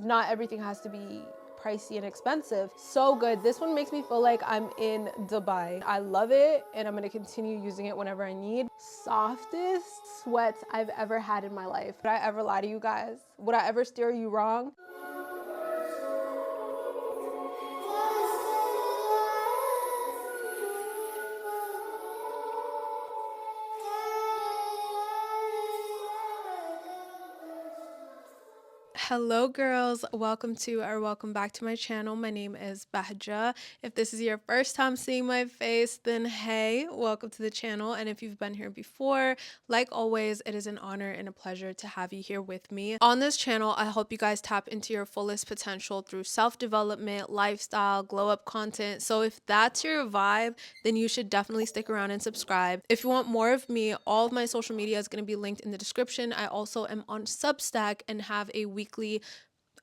not everything has to be pricey and expensive. So good. This one makes me feel like I'm in Dubai. I love it, and I'm gonna continue using it whenever I need. Softest sweats I've ever had in my life. Would I ever lie to you guys? Would I ever steer you wrong? Hello girls, welcome back to my channel. My name is Bahja. If this is your first time seeing my face, then hey, welcome to the channel. And if you've been here before, like always, it is an honor and a pleasure to have you here with me. On this channel, I help you guys tap into your fullest potential through self-development, lifestyle, glow up content. So if that's your vibe, then you should definitely stick around and subscribe. If you want more of me, all of my social media is going to be linked in the description. I also am on Substack and have a weekly,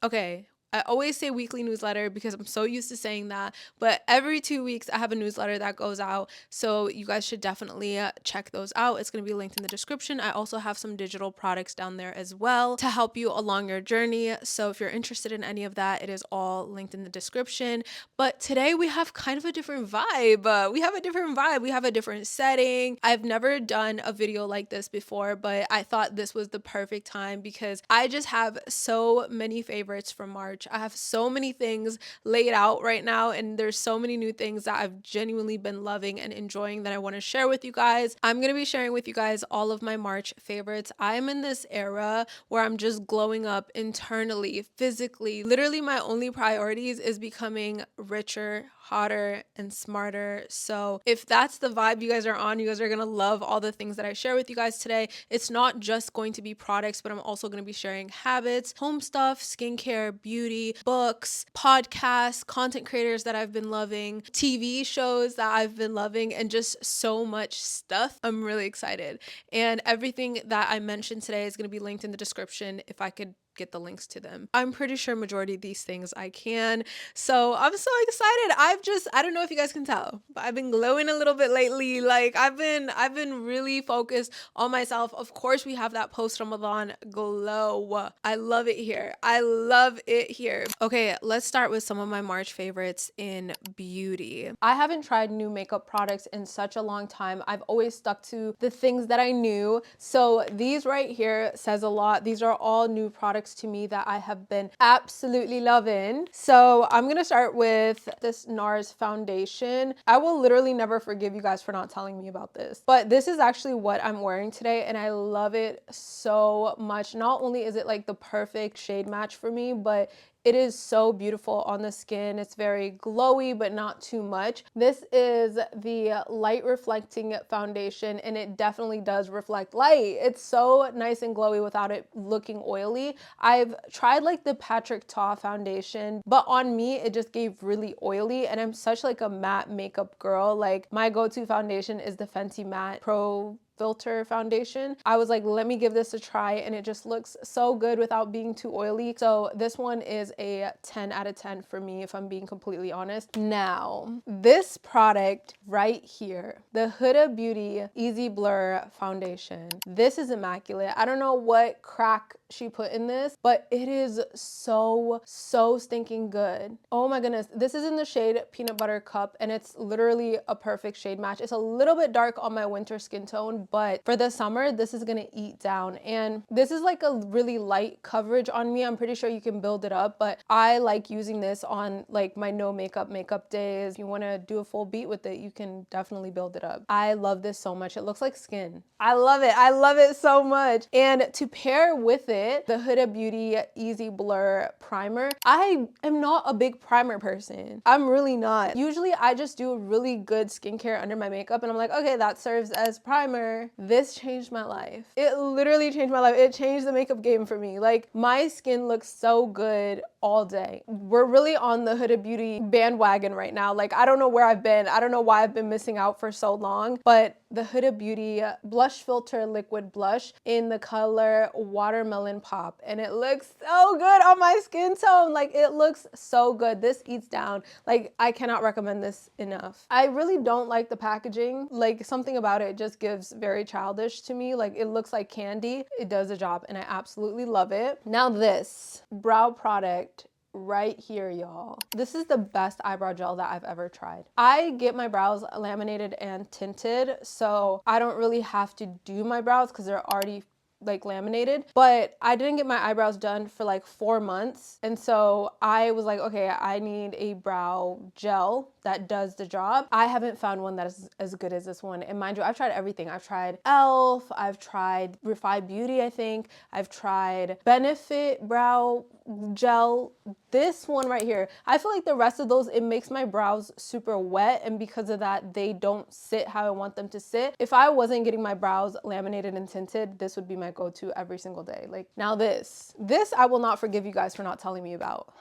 okay, I always say weekly newsletter because I'm so used to saying that, but every 2 weeks I have a newsletter that goes out, so you guys should definitely check those out. It's going to be linked in the description. I also have some digital products down there as well to help you along your journey, so if you're interested in any of that, it is all linked in the description. But today we have kind of a different vibe. We have a different setting. I've never done a video like this before, but I thought this was the perfect time because I just have so many favorites from March. I have so many things laid out right now, and there's so many new things that I've genuinely been loving and enjoying that I want to share with you guys. I'm going to be sharing with you guys all of my March favorites. I'm in this era where I'm just glowing up internally, physically. Literally, my only priorities is becoming richer, hotter, and smarter. So if that's the vibe you guys are on, you guys are going to love all the things that I share with you guys today. It's not just going to be products, but I'm also going to be sharing habits, home stuff, skincare, beauty, books, podcasts, content creators that I've been loving, TV shows that I've been loving, and just so much stuff. I'm really excited. And everything that I mentioned today is going to be linked in the description if I could get the links to them. I'm pretty sure majority of these things I can. So I'm so excited. I don't know if you guys can tell, but I've been glowing a little bit lately. Like I've been really focused on myself. Of course, we have that post Ramadan glow. I love it here. I love it here. Okay, let's start with some of my March favorites in beauty. I haven't tried new makeup products in such a long time. I've always stuck to the things that I knew. So these right here says a lot. These are all new products to me that I have been absolutely loving. So I'm gonna start with this NARS foundation. I will literally never forgive you guys for not telling me about this, but this is actually what I'm wearing today, and I love it so much. Not only is it like the perfect shade match for me, but it is so beautiful on the skin. It's very glowy, but not too much. This is the light reflecting foundation, and it definitely does reflect light. It's so nice and glowy without it looking oily. I've tried like the Patrick Ta foundation, but on me, it just gave really oily, and I'm such like a matte makeup girl. Like my go-to foundation is the Fenty Matte Pro Filter foundation. I was like, let me give this a try, and it just looks so good without being too oily. So this one is a 10 out of 10 for me, if I'm being completely honest. Now, this product right here, the Huda Beauty Easy Blur foundation. This is immaculate. I don't know what crack she put in this, but it is so stinking good. Oh my goodness. This is in the shade Peanut Butter Cup, and it's literally a perfect shade match. It's a little bit dark on my winter skin tone, but for the summer, this is gonna eat down. And this is like a really light coverage on me. I'm pretty sure you can build it up, but I like using this on like my no makeup days. If you wanna do a full beat with it, you can definitely build it up. I love this so much. It looks like skin. I love it. I love it so much. And to pair with it, the Huda Beauty Easy Blur Primer. I am not a big primer person. I'm really not. Usually I just do a really good skincare under my makeup, and I'm like, okay, that serves as primer. This changed my life. It literally changed my life. It changed the makeup game for me. Like my skin looks so good all day. We're really on the Huda Beauty bandwagon right now. Like I don't know where I've been. I don't know why I've been missing out for so long, but the Huda Beauty Blush Filter Liquid Blush in the color Watermelon Pop. And it looks so good on my skin tone. Like, it looks so good. This eats down. Like, I cannot recommend this enough. I really don't like the packaging. Like, something about it just gives very childish to me. Like, it looks like candy. It does the job, and I absolutely love it. Now this brow product right here, y'all. This is the best eyebrow gel that I've ever tried. I get my brows laminated and tinted, so I don't really have to do my brows because they're already like laminated, but I didn't get my eyebrows done for like 4 months. And so I was like, okay, I need a brow gel that does the job. I haven't found one that is as good as this one. And mind you, I've tried everything. I've tried e.l.f., I've tried Refi Beauty, I think. I've tried Benefit brow gel. This one right here, I feel like the rest of those, it makes my brows super wet, and because of that, they don't sit how I want them to sit. If I wasn't getting my brows laminated and tinted, this would be my go-to every single day. Like, now this I will not forgive you guys for not telling me about.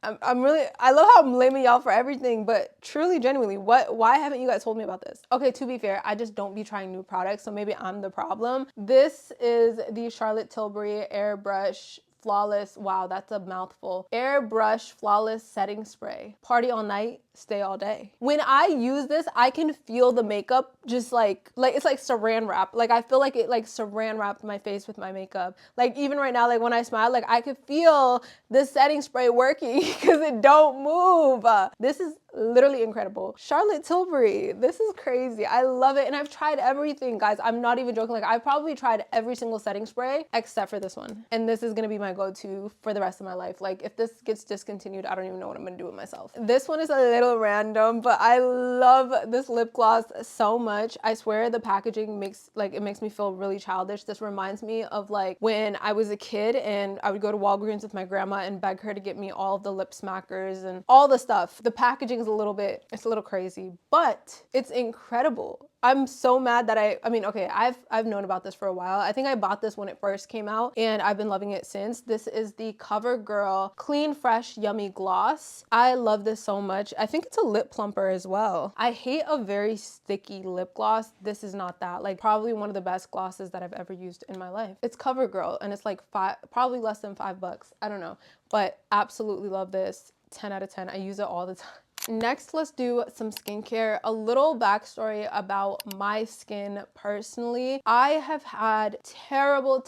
I love how I'm blaming y'all for everything, but truly, genuinely, why haven't you guys told me about this? Okay, to be fair, I just don't be trying new products, so maybe I'm the problem. This is the Charlotte Tilbury Airbrush Flawless, wow, that's a mouthful. Airbrush Flawless Setting Spray. Party all night, stay all day. When I use this, I can feel the makeup just like it's like saran wrap. Like, I feel like it like saran wrapped my face with my makeup. Like, even right now, like when I smile, like I could feel the setting spray working because it don't move. This is literally incredible. Charlotte Tilbury, this is crazy. I love it, and I've tried everything, guys. I'm not even joking. Like, I've probably tried every single setting spray except for this one, and this is gonna be my go-to for the rest of my life. Like, if this gets discontinued, I don't even know what I'm gonna do with myself. This one is a little random, but I love this lip gloss so much. I swear the packaging makes me feel really childish. This reminds me of like when I was a kid and I would go to Walgreens with my grandma and beg her to get me all of the lip smackers and all the stuff. The packaging is it's a little crazy, but it's incredible. I'm so mad that I mean, okay, I've known about this for a while. I think I bought this when it first came out, and I've been loving it since. This is the CoverGirl Clean Fresh Yummy Gloss. I love this so much. I think it's a lip plumper as well. I hate a very sticky lip gloss. This is not that. Like, probably one of the best glosses that I've ever used in my life. It's CoverGirl, and it's like probably less than $5. I don't know, but absolutely love this. 10 out of 10. I use it all the time. Next, let's do some skincare. A little backstory about my skin personally. I have had terrible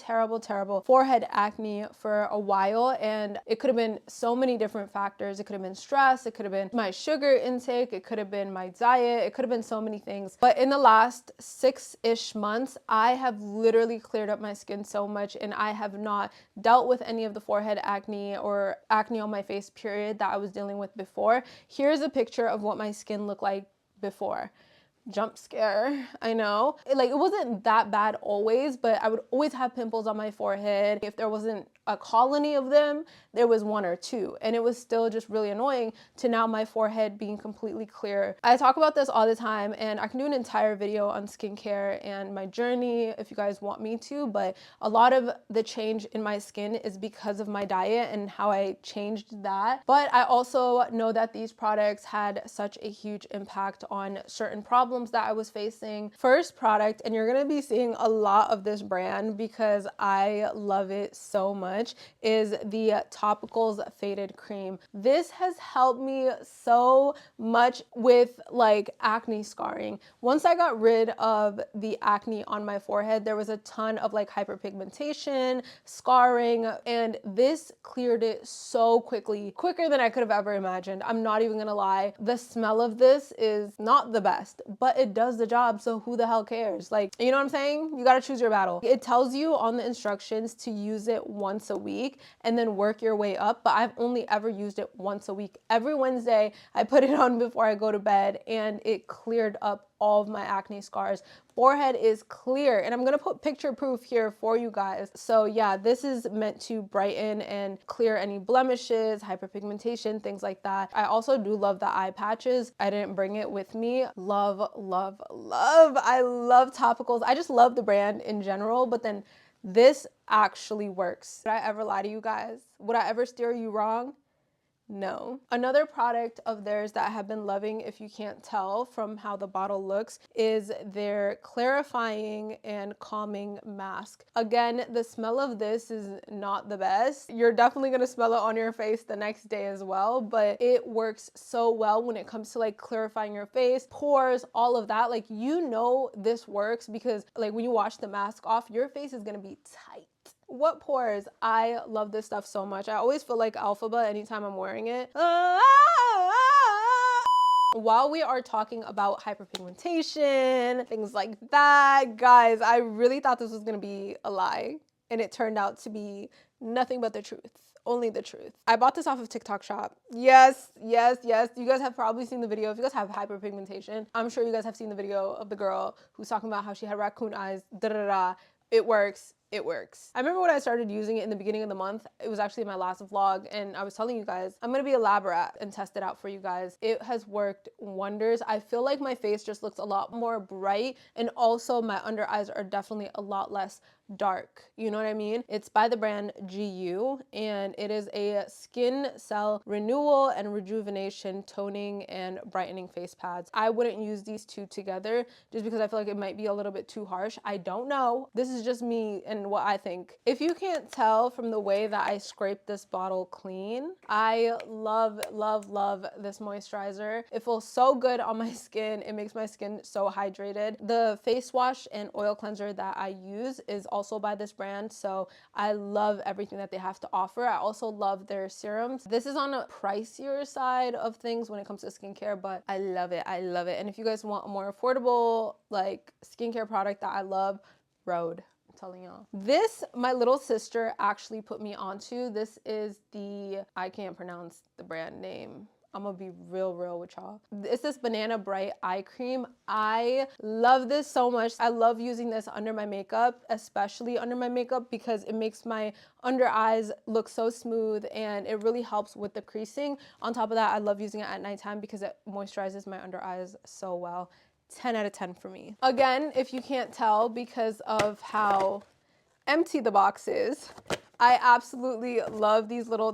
forehead acne for a while, and it could have been so many different factors. It could have been stress, it could have been my sugar intake, it could have been my diet, it could have been so many things. But in the last 6-ish months, I have literally cleared up my skin so much, and I have not dealt with any of the forehead acne or acne on my face, period, that I was dealing with before. Here's a picture of what my skin looked like before. Jump scare, I know. It wasn't that bad always, but I would always have pimples on my forehead. If there wasn't a colony of them, there was 1 or 2, and it was still just really annoying to now my forehead being completely clear. I talk about this all the time, and I can do an entire video on skincare and my journey if you guys want me to, but a lot of the change in my skin is because of my diet and how I changed that. But I also know that these products had such a huge impact on certain problems that I was facing. First product, and you're gonna be seeing a lot of this brand because I love it so much, is the Topicals Faded Cream. This has helped me so much with like acne scarring. Once I got rid of the acne on my forehead, there was a ton of like hyperpigmentation, scarring, and this cleared it so quickly, quicker than I could have ever imagined. I'm not even gonna lie. The smell of this is not the best, but it does the job, so who the hell cares? Like, you know what I'm saying? You gotta choose your battle. It tells you on the instructions to use it once a week and then work your way up, but I've only ever used it once a week. Every Wednesday, I put it on before I go to bed, and it cleared up all of my acne scars. Forehead is clear, and I'm gonna put picture proof here for you guys. So yeah, this is meant to brighten and clear any blemishes, hyperpigmentation, things like that. I also do love the eye patches. I didn't bring it with me. Love, love, love. I love topicals. I just love the brand in general, but then this actually works. Did I ever lie to you guys? Would I ever steer you wrong? No. Another product of theirs that I have been loving, if you can't tell from how the bottle looks, is their clarifying and calming mask. Again, the smell of this is not the best. You're definitely gonna smell it on your face the next day as well, but it works so well when it comes to like clarifying your face, pores, all of that. Like, you know this works because like when you wash the mask off, your face is gonna be tight. What pores? I love this stuff so much. I always feel like alphabet anytime I'm wearing it. While we are talking about hyperpigmentation, things like that, guys, I really thought this was gonna be a lie, and it turned out to be nothing but the truth. Only the truth. I bought this off of TikTok shop. Yes, yes, yes. You guys have probably seen the video. If you guys have hyperpigmentation, I'm sure you guys have seen the video of the girl who's talking about how she had raccoon eyes, da da da. It works. It works. I remember when I started using it in the beginning of the month, it was actually my last vlog, and I was telling you guys, I'm gonna be elaborate and test it out for you guys. It has worked wonders. I feel like my face just looks a lot more bright, and also my under eyes are definitely a lot less dark. You know what I mean? It's by the brand GU, and it is a skin cell renewal and rejuvenation toning and brightening face pads. I wouldn't use these two together just because I feel like it might be a little bit too harsh. I don't know. This is just me and what I think. If you can't tell from the way that I scraped this bottle clean, I love, love, love this moisturizer. It feels so good on my skin. It makes my skin so hydrated. The face wash and oil cleanser that I use is also by this brand, so I love everything that they have to offer. I also love their serums. This is on a pricier side of things when it comes to skincare, but I love it. I love it. And if you guys want a more affordable like skincare product that I love, Rhode. Telling y'all. This, my little sister actually put me onto. This is the, I can't pronounce the brand name. I'm gonna be real with y'all. It's this Banana Bright eye cream. I love this so much. I love using this under my makeup, especially under my makeup, because it makes my under eyes look so smooth, and it really helps with the creasing. On top of that, I love using it at nighttime because it moisturizes my under eyes so well. 10 out of 10 for me. Again, if you can't tell because of how empty the box is, I absolutely love these little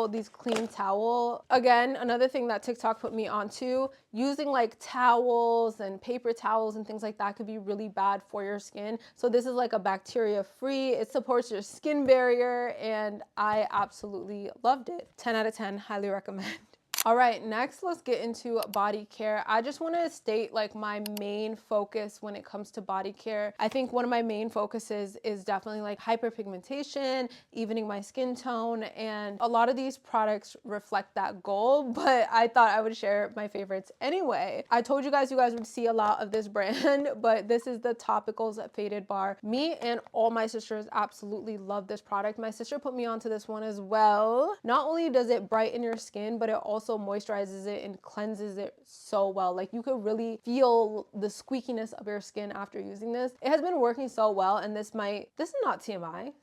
these clean towel. Again, another thing that TikTok put me onto, using like towels and paper towels and things like that could be really bad for your skin. So this is like a bacteria free, it supports your skin barrier, and I absolutely loved it. 10 out of 10, highly recommend. All right, next let's get into body care. I just want to state like my main focus when it comes to body care. I think one of my main focuses is definitely like hyperpigmentation, evening my skin tone, and a lot of these products reflect that goal, but I thought I would share my favorites anyway. I told you guys would see a lot of this brand, but this is the Topicals Faded Bar. Me and all my sisters absolutely love this product. My sister put me onto this one as well. Not only does it brighten your skin, but it also moisturizes it and cleanses it so well. Like, you could really feel the squeakiness of your skin after using this. It has been working so well, and this is not TMI.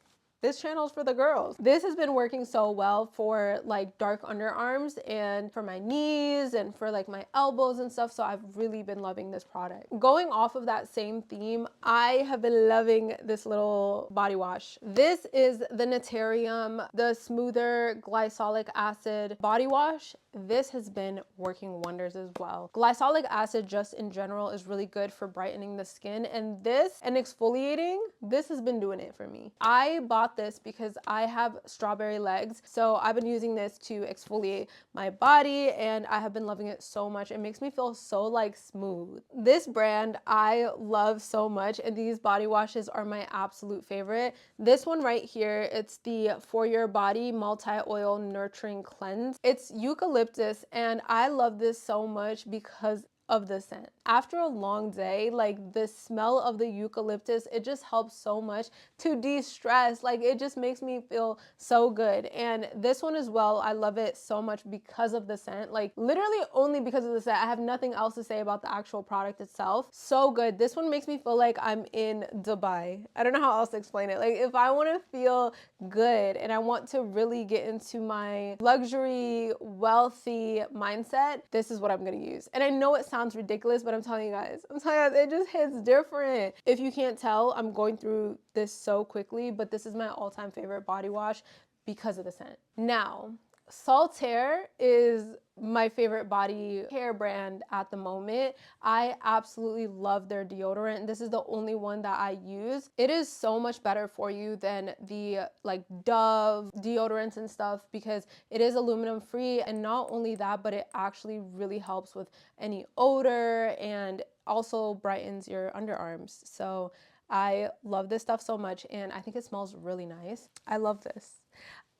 This channel is for the girls. This has been working so well for like dark underarms and for my knees and for like my elbows and stuff. So I've really been loving this product. Going off of that same theme, I have been loving this little body wash. This is the Naturium, the Smoother Glycolic Acid body wash. This has been working wonders as well. Glycolic acid just in general is really good for brightening the skin, and this and exfoliating, this has been doing it for me. I bought this because I have strawberry legs, so I've been using this to exfoliate my body, and I have been loving it so much. It makes me feel so like smooth. This brand I love so much, and these body washes are my absolute favorite. This one right here, it's the For Your Body Multi-Oil Nurturing Cleanse. It's eucalyptus, and I love this so much because of the scent. After a long day, like the smell of the eucalyptus, it just helps so much to de-stress. Like, it just makes me feel so good. And this one as well, I love it so much because of the scent. Like, literally only because of the scent. I have nothing else to say about the actual product itself. So good. This one makes me feel like I'm in Dubai. I don't know how else to explain it. Like, if I want to feel good and I want to really get into my luxury, wealthy mindset, this is what I'm going to use. And I know it sounds ridiculous, but I'm telling you guys, it just hits different. If you can't tell, I'm going through this so quickly, but this is my all-time favorite body wash because of the scent. Now, Saltaire is my favorite body care brand at the moment. I absolutely love their deodorant. This is the only one that I use. It is so much better for you than the like Dove deodorants and stuff because it is aluminum free, and not only that, but it actually really helps with any odor and also brightens your underarms. So I love this stuff so much, and I think it smells really nice. I love this.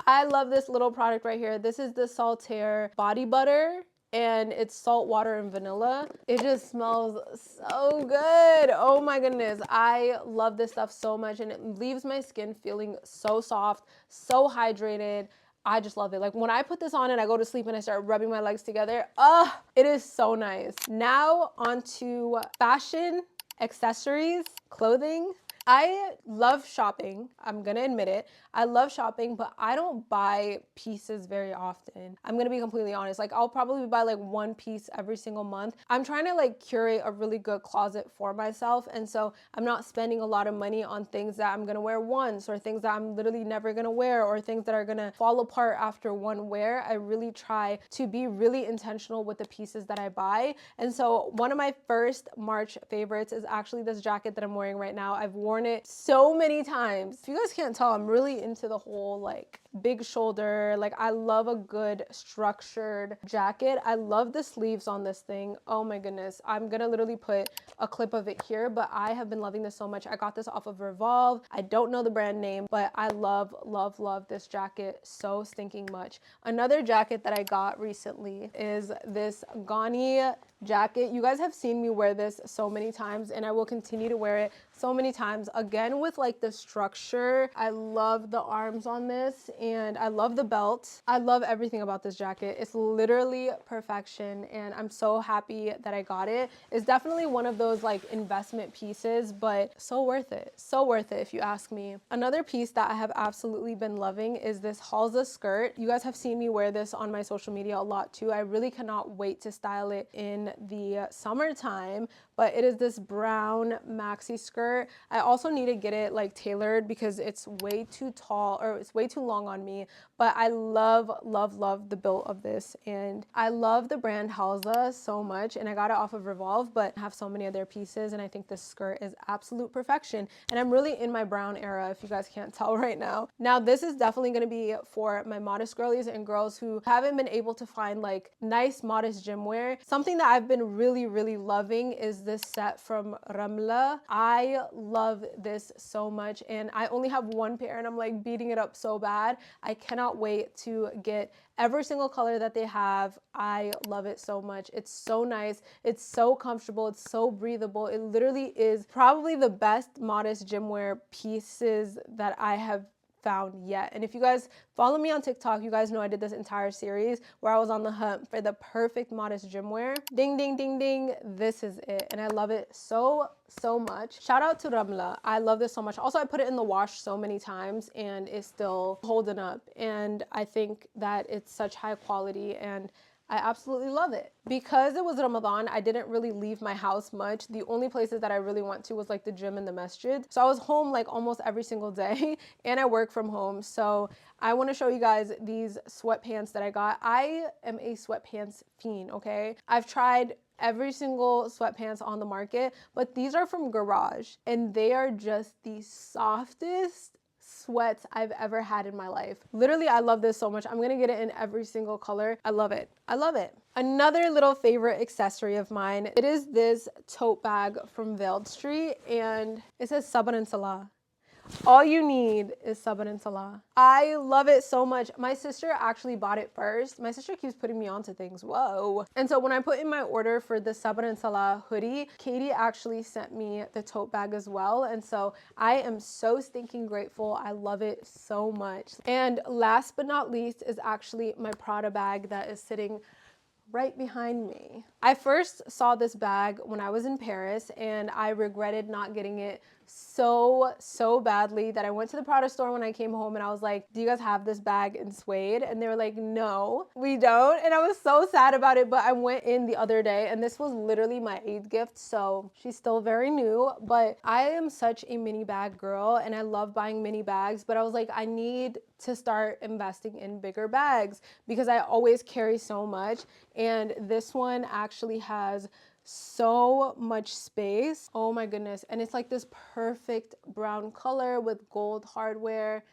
I love this little product right here. This is the Saltaire body butter, and it's salt water and vanilla. It just smells so good. Oh my goodness. I love this stuff so much, and it leaves my skin feeling so soft, so hydrated. I just love it. Like when I put this on and I go to sleep and I start rubbing my legs together, it is so nice. Now on to fashion, accessories, clothing. I love shopping. I'm gonna admit it. I love shopping, but I don't buy pieces very often. I'm gonna be completely honest. Like I'll probably buy like one piece every single month. I'm trying to like curate a really good closet for myself. And so I'm not spending a lot of money on things that I'm gonna wear once, or things that I'm literally never gonna wear, or things that are gonna fall apart after one wear. I really try to be really intentional with the pieces that I buy. And so one of my first March favorites is actually this jacket that I'm wearing right now. I've worn it so many times. If you guys can't tell, I'm really into the whole like big shoulder. Like I love a good structured jacket. I love the sleeves on this thing. Oh my goodness. I'm gonna literally put a clip of it here, but I have been loving this so much. I got this off of Revolve. I don't know the brand name, but I love, love, love this jacket so stinking much. Another jacket that I got recently is this Ghani jacket. You guys have seen me wear this so many times, and I will continue to wear it so many times. Again, with like the structure, I love the arms on this, and I love the belt. I love everything about this jacket. It's literally perfection, and I'm so happy that I got it. It's definitely one of those like investment pieces, but so worth it. So worth it if you ask me. Another piece that I have absolutely been loving is this Halza skirt. You guys have seen me wear this on my social media a lot too. I really cannot wait to style it in the summertime, but it is this brown maxi skirt. I also need to get it like tailored because it's way too tall, or it's way too long on me, but I love, love, love the build of this, and I love the brand Halza so much, and I got it off of Revolve, but I have so many other pieces, and I think this skirt is absolute perfection, and I'm really in my brown era if you guys can't tell right now. Now this is definitely going to be for my modest girlies and girls who haven't been able to find like nice modest gym wear. Something that I've been really, really loving is this set from Ramla. I love this so much, and I only have one pair, and I'm like beating it up so bad. I cannot wait to get every single color that they have. I love it so much. It's so nice. It's so comfortable. It's so breathable. It literally is probably the best modest gym wear pieces that I have found yet. And if you guys follow me on TikTok, you guys know I did this entire series where I was on the hunt for the perfect modest gym wear. Ding, ding, ding, ding. This is it. And I love it so, so much. Shout out to Ramla. I love this so much. Also, I put it in the wash so many times and it's still holding up. And I think that it's such high quality, and I absolutely love it. Because it was Ramadan, I didn't really leave my house much. The only places that I really went to was like the gym and the masjid. So I was home like almost every single day, and I work from home. So I want to show you guys these sweatpants that I got. I am a sweatpants fiend, okay? I've tried every single sweatpants on the market, but these are from Garage, and they are just the softest sweats I've ever had in my life. Literally, I love this so much. I'm gonna get it in every single color. I love it. I love it. Another little favorite accessory of mine, it is this tote bag from Veiled Street, and it says Sabar and Salah. All you need is Sabar and Salah. I love it so much. My sister actually bought it first. My sister keeps putting me onto things. Whoa. And so when I put in my order for the Sabar and Salah hoodie, Katie actually sent me the tote bag as well. And so I am so stinking grateful. I love it so much. And last but not least is actually my Prada bag that is sitting right behind me. I first saw this bag when I was in Paris, and I regretted not getting it so badly that I went to the Prada store when I came home, and I was like, do you guys have this bag in suede? And they were like, no, we don't. And I was so sad about it, but I went in the other day, and this was literally my Eid gift, so she's still very new, but I am such a mini bag girl, and I love buying mini bags, but I was like, I need to start investing in bigger bags because I always carry so much. And this one actually has so much space. Oh my goodness. And it's like this perfect brown color with gold hardware.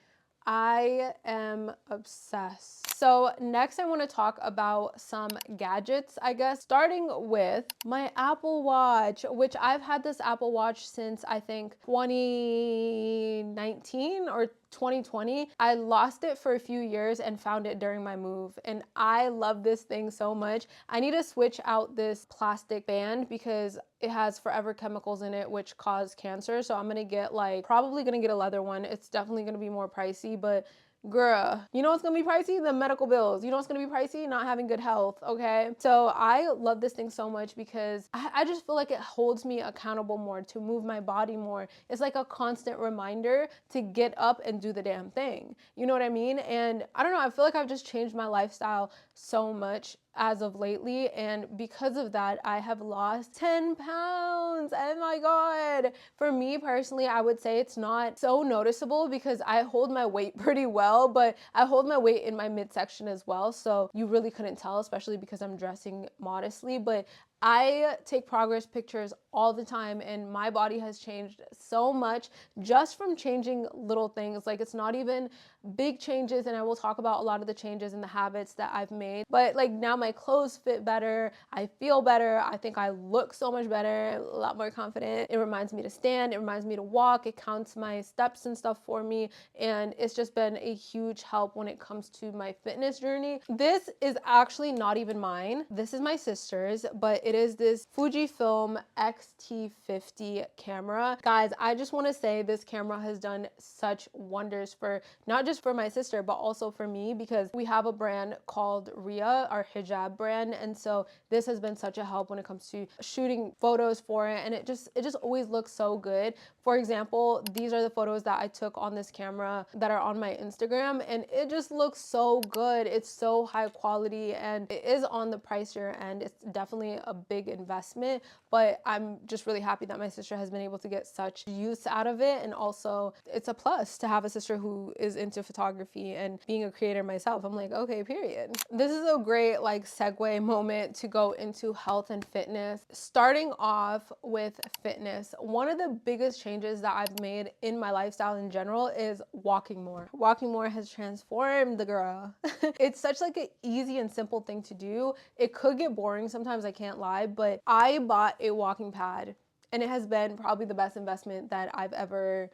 I am obsessed. So next I want to talk about some gadgets, I guess, starting with my Apple Watch, which I've had this Apple Watch since I think 2019 or 2020. I lost it for a few years and found it during my move, and I love this thing so much. I need to switch out this plastic band because it has forever chemicals in it which cause cancer. So I'm gonna get probably gonna get a leather one. It's definitely gonna be more pricey, but girl, you know what's gonna be pricey? The medical bills. You know what's gonna be pricey? Not having good health, okay? So I love this thing so much because I just feel like it holds me accountable more, to move my body more. It's like a constant reminder to get up and do the damn thing. You know what I mean? And I don't know, I feel like I've just changed my lifestyle so much as of lately, and because of that I have lost 10 pounds. Oh my god. For me personally, I would say it's not so noticeable because I hold my weight pretty well, but I hold my weight in my midsection as well, so you really couldn't tell, especially because I'm dressing modestly. But I take progress pictures all the time, and my body has changed so much just from changing little things. Like, it's not even big changes, and I will talk about a lot of the changes in the habits that I've made. But like, now my clothes fit better, I feel better, I think I look so much better, a lot more confident. It reminds me to stand, it reminds me to walk, it counts my steps and stuff for me, and it's just been a huge help when it comes to my fitness journey. This is actually not even mine. This is my sister's, but it is this Fujifilm X-T50 camera. Guys, I just want to say this camera has done such wonders for not just for my sister, but also for me, because we have a brand called Rhea, our hijab brand, and so this has been such a help when it comes to shooting photos for it, and it just always looks so good. For example, these are the photos that I took on this camera that are on my Instagram, and it just looks so good. It's so high quality, and it is on the pricier end. It's definitely a big investment, but I'm just really happy that my sister has been able to get such use out of it. And also, it's a plus to have a sister who is into photography, and being a creator myself, I'm like, okay, period. This is a great segue moment to go into health and fitness. Starting off with fitness, one of the biggest changes that I've made in my lifestyle in general is walking more. Walking more has transformed the girl. It's such an easy and simple thing to do. It could get boring sometimes, I can't lie, but I bought a walking pad, and it has been probably the best investment that I've ever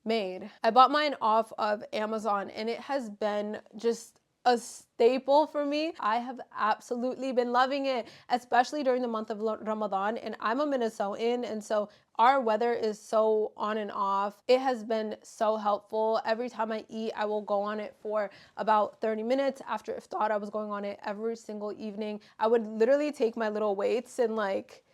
made. I bought mine off of Amazon, and it has been just a staple for me. I have absolutely been loving it, especially during the month of Ramadan, and I'm a Minnesotan, and so our weather is so on and off. It has been so helpful. Every time I eat, I will go on it for about 30 minutes. After iftar, I was going on it every single evening. I would literally take my little weights, and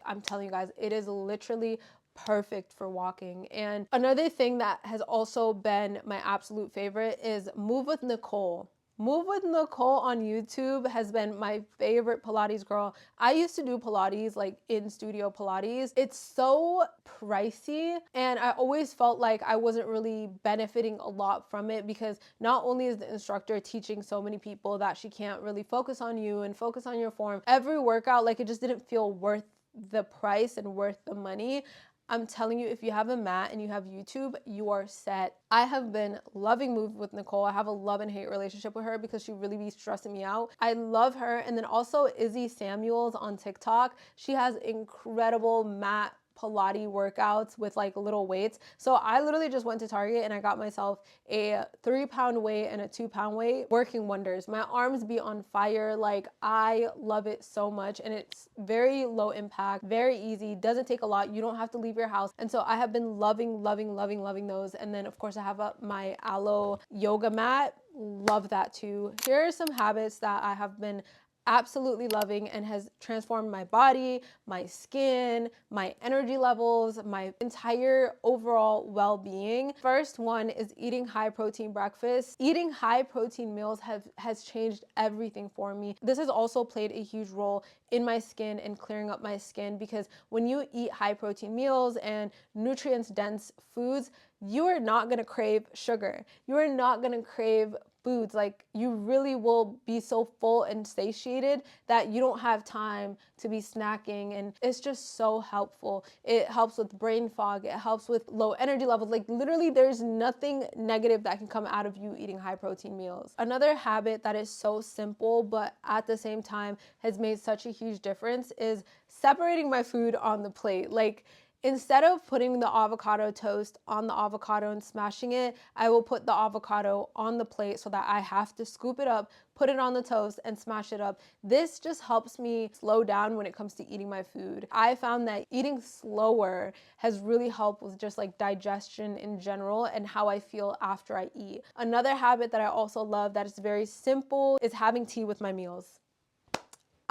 I'm telling you guys, it is literally perfect for walking. And another thing that has also been my absolute favorite is Move with Nicole. Move with Nicole on YouTube has been my favorite Pilates girl. I used to do Pilates, in studio Pilates. It's so pricey, and I always felt like I wasn't really benefiting a lot from it, because not only is the instructor teaching so many people that she can't really focus on you and focus on your form, every workout, it just didn't feel worth the price and worth the money. I'm telling you, if you have a mat and you have YouTube, you are set. I have been loving Move with Nicole. I have a love and hate relationship with her because she really be stressing me out. I love her. And then also Izzy Samuels on TikTok. She has incredible mat Pilates workouts with little weights. So I literally just went to Target and I got myself a 3-pound weight and a 2-pound weight, working wonders. My arms be on fire. I love it so much, and it's very low impact, very easy, doesn't take a lot. You don't have to leave your house. And so I have been loving those. And then of course I have my aloe yoga mat. Love that too. Here are some habits that I have been absolutely loving and has transformed my body, my skin, my energy levels, my entire overall well-being. First one is eating high protein breakfast. Eating high protein meals has changed everything for me. This has also played a huge role in my skin and clearing up my skin, because when you eat high protein meals and nutrients dense foods, you are not going to crave sugar. You are not going to crave foods. Like, you really will be so full and satiated that you don't have time to be snacking, and it's just so helpful. It helps with brain fog, it helps with low energy levels. Like, literally there's nothing negative that can come out of you eating high protein meals. Another habit that is so simple but at the same time has made such a huge difference is separating my food on the plate. Like, instead of putting the avocado toast on the avocado and smashing it, I will put the avocado on the plate so that I have to scoop it up, put it on the toast, and smash it up. This just helps me slow down when it comes to eating my food. I found that eating slower has really helped with just like digestion in general and how I feel after I eat. Another habit that I also love that is very simple is having tea with my meals.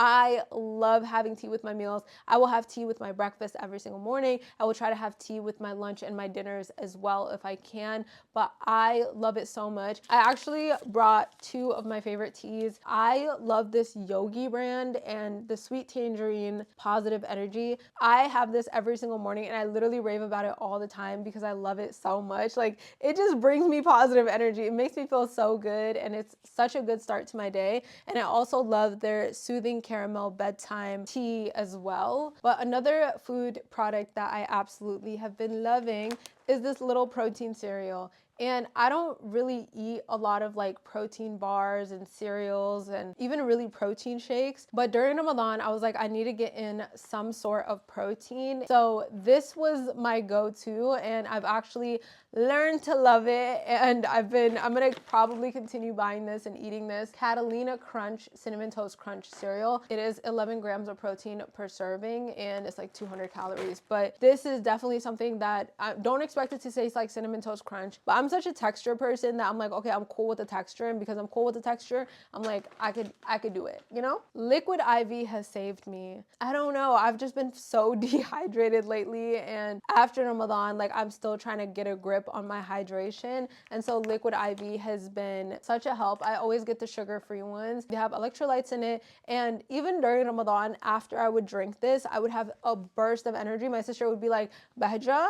I love having tea with my meals. I will have tea with my breakfast every single morning. I will try to have tea with my lunch and my dinners as well if I can, but I love it so much. I actually brought 2 of my favorite teas. I love this Yogi brand and the Sweet Tangerine Positive Energy. I have this every single morning and I literally rave about it all the time because I love it so much. Like, it just brings me positive energy. It makes me feel so good and it's such a good start to my day. And I also love their soothing caramel bedtime tea as well. But another food product that I absolutely have been loving is this little protein cereal. And I don't really eat a lot of like protein bars and cereals and even really protein shakes. But during Ramadan, I was like, I need to get in some sort of protein. So this was my go-to and I've actually learned to love it. And I'm gonna probably continue buying this and eating this Catalina Crunch Cinnamon Toast Crunch cereal. It is 11 grams of protein per serving and it's like 200 calories. But this is definitely something that I don't expect it to taste like Cinnamon Toast Crunch, but I'm such a texture person that I'm like, okay, I'm cool with the texture, and because I'm cool with the texture, I'm like, I could do it, you know? Liquid IV has saved me. I don't know, I've just been so dehydrated lately, and after Ramadan, like, I'm still trying to get a grip on my hydration, and so Liquid IV has been such a help. I always get the sugar-free ones. They have electrolytes in it, and even during Ramadan, after I would drink this, I would have a burst of energy. My sister would be like, Bahja,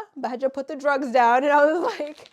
put the drugs down, and I was like,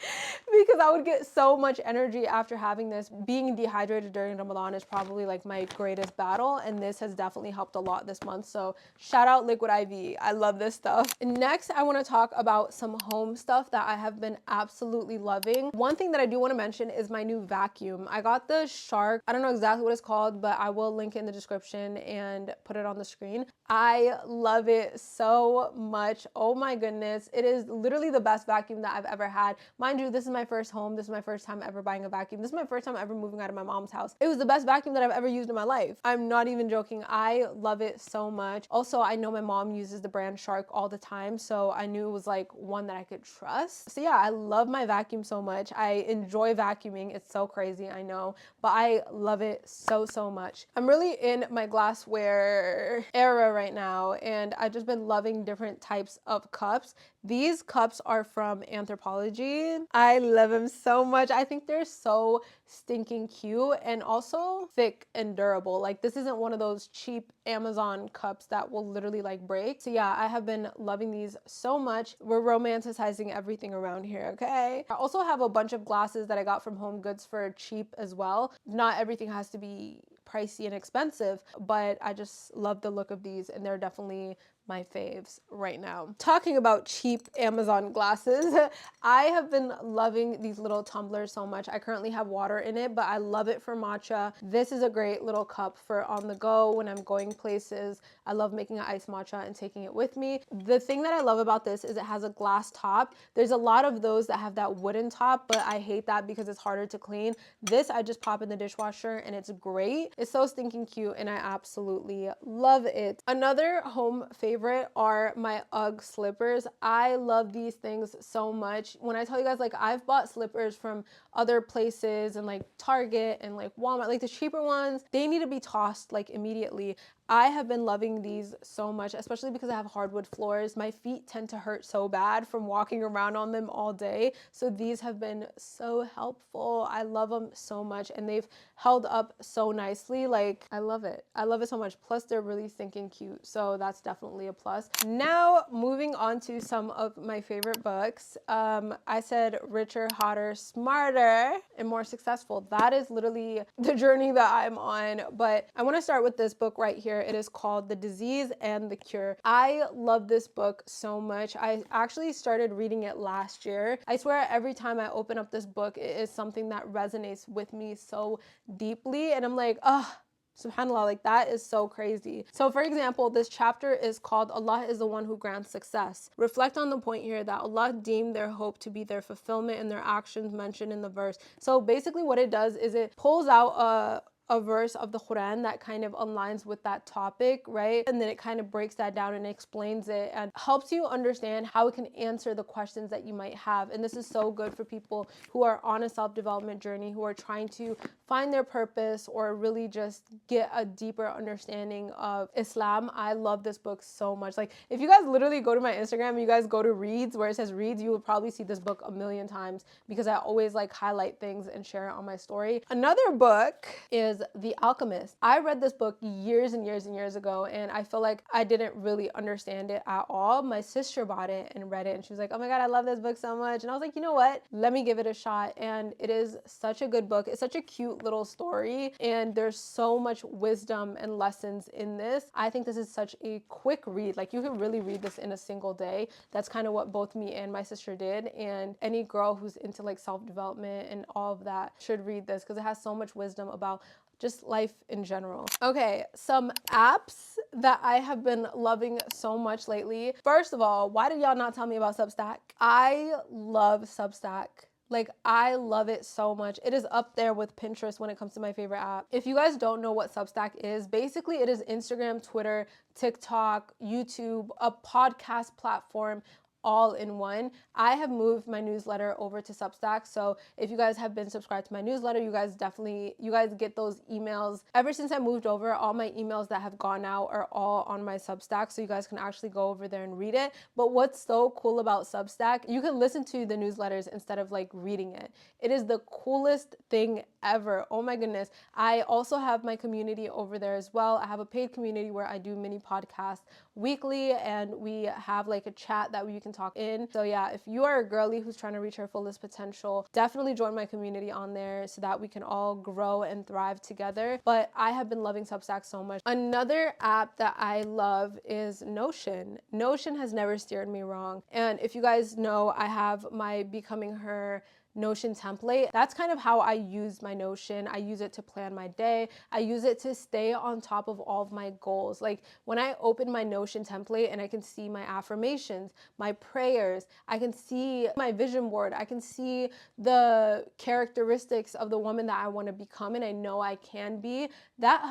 because I would get so much energy after having this. Being dehydrated during Ramadan is probably like my greatest battle, and this has definitely helped a lot this month. So shout out Liquid IV. I love this stuff. Next, I want to talk about some home stuff that I have been absolutely loving. One thing that I do want to mention is my new vacuum. I got the Shark. I don't know exactly what it's called, but I will link it in the description and put it on the screen. I love it so much. Oh my goodness. It is literally the best vacuum that I've ever had. Mind you, this is my first home. This is my first time ever buying a vacuum. This is my first time ever moving out of my mom's house. It was the best vacuum that I've ever used in my life. I'm not even joking. I love it so much. Also, I know my mom uses the brand Shark all the time, so I knew it was like one that I could trust. So yeah, I love my vacuum so much. I enjoy vacuuming. It's so crazy, I know, but I love it so, so much. I'm really in my glassware era right now, and I've just been loving different types of cups. These cups are from Anthropologie. I love them so much. I think they're so stinking cute and also thick and durable. Like, this isn't one of those cheap Amazon cups that will literally like break. So yeah, I have been loving these so much. We're romanticizing everything around here, okay? I also have a bunch of glasses that I got from Home Goods for cheap as well. Not everything has to be pricey and expensive, but I just love the look of these, and they're definitely my faves right now. Talking about cheap Amazon glasses, I have been loving these little tumblers so much. I currently have water in it, but I love it for matcha. This is a great little cup for on the go when I'm going places. I love making an iced matcha and taking it with me. The thing that I love about this is it has a glass top. There's a lot of those that have that wooden top, but I hate that because it's harder to clean. This I just pop in the dishwasher and it's great. It's so stinking cute and I absolutely love it. Another home favorite are my UGG slippers. I love these things so much. When I tell you guys, like, I've bought slippers from other places and like Target and like Walmart, like the cheaper ones, they need to be tossed like immediately. I have been loving these so much, especially because I have hardwood floors. My feet tend to hurt so bad from walking around on them all day. So these have been so helpful. I love them so much, and they've held up so nicely. Like, I love it. I love it so much. Plus, they're really thinking cute. So that's definitely a plus. Now, moving on to some of my favorite books. I said richer, hotter, smarter, and more successful. That is literally the journey that I'm on. But I want to start with this book right here. It is called The Disease and the Cure. I love this book so much. I actually started reading it last year. I swear every time I open up this book, it is something that resonates with me so deeply. And I'm like, oh, SubhanAllah, like that is so crazy. So for example, this chapter is called Allah is the one who grants success. Reflect on the point here that Allah deemed their hope to be their fulfillment and their actions mentioned in the verse. So basically what it does is it pulls out a verse of the Quran that kind of aligns with that topic, right? And then it kind of breaks that down and explains it and helps you understand how it can answer the questions that you might have. And this is so good for people who are on a self-development journey, who are trying to find their purpose or really just get a deeper understanding of Islam. I love this book so much. Like, if you guys literally go to my Instagram and you guys go to reads where it says reads, you will probably see this book a million times because I always like highlight things and share it on my story. Another book is The Alchemist. I read this book years and years and years ago, and I feel like I didn't really understand it at all. My sister bought it and read it, and she was like, oh my God, I love this book so much. And I was like, you know what? Let me give it a shot. And it is such a good book. It's such a cute little story, and there's so much wisdom and lessons in this. I think this is such a quick read. Like, you can really read this in a single day. That's kind of what both me and my sister did. And any girl who's into like self-development and all of that should read this because it has so much wisdom about just life in general. Okay, some apps that I have been loving so much lately. First of all, why did y'all not tell me about Substack? I love Substack. Like, I love it so much. It is up there with Pinterest when it comes to my favorite app. If you guys don't know what Substack is, basically it is Instagram, Twitter, TikTok, YouTube, a podcast platform, all in one. I have moved my newsletter over to Substack. So if you guys have been subscribed to my newsletter, you guys get those emails. Ever since I moved over, all my emails that have gone out are all on my Substack. So you guys can actually go over there and read it. But what's so cool about Substack, you can listen to the newsletters instead of like reading it. It is the coolest thing ever. Oh my goodness. I also have my community over there as well. I have a paid community where I do mini podcasts weekly, and we have like a chat that you can talk in. So yeah, if you are a girly who's trying to reach her fullest potential, definitely join my community on there so that we can all grow and thrive together. But I have been loving Substack so much. Another app that I love is Notion. Notion has never steered me wrong. And if you guys know, I have my Becoming Her Notion template. That's kind of how I use my Notion. I use it to plan my day. I use it to stay on top of all of my goals. Like, when I open my Notion template and I can see my affirmations, my prayers, I can see my vision board, I can see the characteristics of the woman that I want to become and I know I can be. That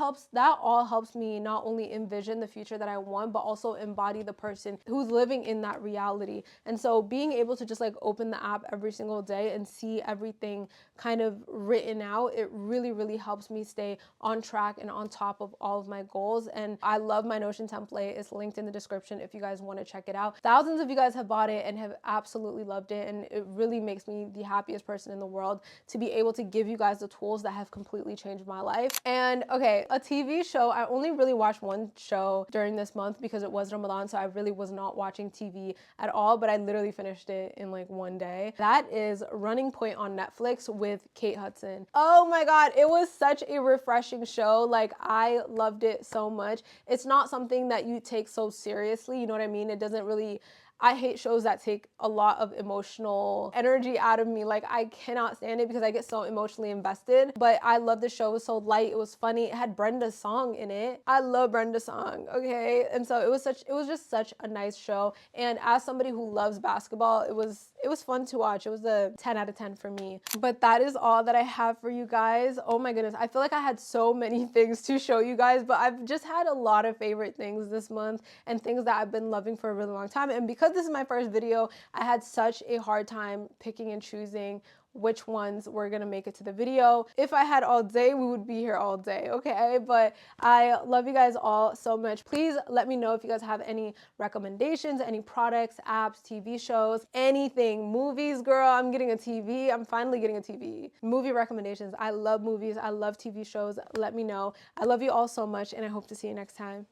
all helps me not only envision the future that I want, but also embody the person who's living in that reality. And so being able to just like open the app every single day and see everything kind of written out, it really, really helps me stay on track and on top of all of my goals. And I love my Notion template. It's linked in the description if you guys want to check it out. Thousands of you guys have bought it and have absolutely loved it, and it really makes me the happiest person in the world to be able to give you guys the tools that have completely changed my life. And okay, a TV show, I only really watched one show during this month because it was Ramadan, so I really was not watching TV at all, but I literally finished it in like one day. That is Running Point on Netflix with Kate Hudson. Oh my God, it was such a refreshing show. Like, I loved it so much. It's not something that you take so seriously, you know what I mean? It doesn't really, I hate shows that take a lot of emotional energy out of me. Like, I cannot stand it because I get so emotionally invested. But I love the show. It was so light. It was funny. It had Brenda's song in it. I love Brenda's song, okay? And so it was just such a nice show. And as somebody who loves basketball, it was fun to watch. It was a 10 out of 10 for me. But that is all that I have for you guys. Oh my goodness. I feel like I had so many things to show you guys, but I've just had a lot of favorite things this month and things that I've been loving for a really long time. And because this is my first video, I had such a hard time picking and choosing which ones were gonna make it to the video. If I had all day, we would be here all day, okay? But I love you guys all so much. Please let me know if you guys have any recommendations, any products, apps, TV shows, anything. Movies, girl, I'm getting a TV. I'm finally getting a TV. Movie recommendations. I love movies. I love TV shows. Let me know. I love you all so much, and I hope to see you next time.